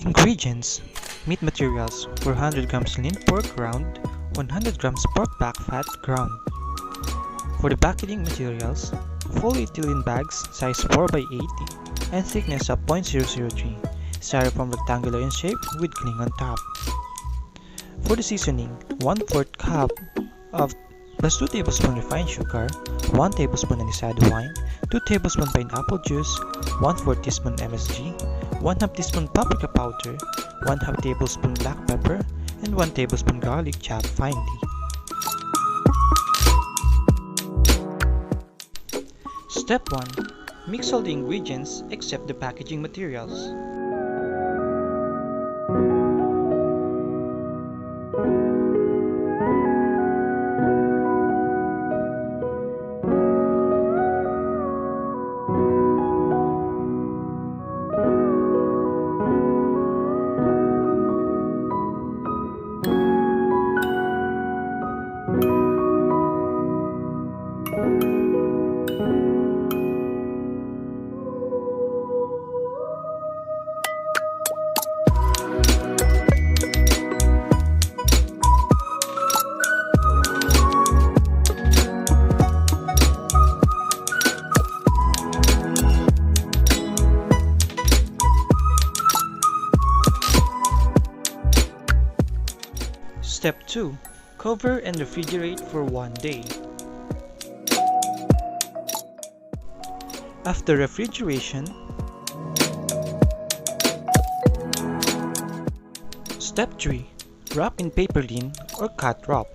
Ingredients: meat materials: 400 grams lean pork ground, 100 grams pork back fat ground. For the packaging materials, full ethylene bags size 4x80 and thickness of 0.003, styrofoam rectangular in shape with cling on top. For the seasoning, 1/4 cup of plus 2 tablespoons refined sugar, 1 tablespoon anisado wine, 2 tablespoons pineapple juice, 1/4 teaspoon MSG, 1/2 teaspoon paprika powder, 1/2 tablespoon black pepper, and 1 tablespoon garlic chopped finely. Step 1. Mix all the ingredients except the packaging materials. Step 2. Cover and refrigerate for 1 day. After refrigeration, Step 3. Wrap in paperline or cut wrap,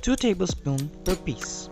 2 tablespoons per piece.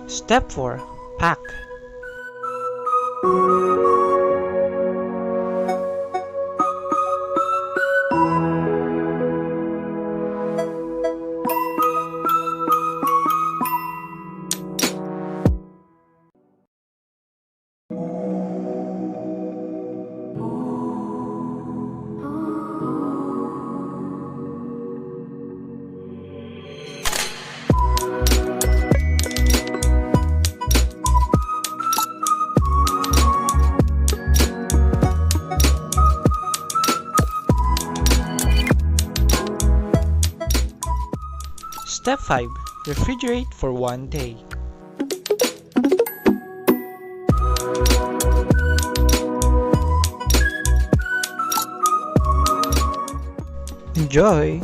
Step 4. Pack. Step 5. Refrigerate for 1 day. Enjoy!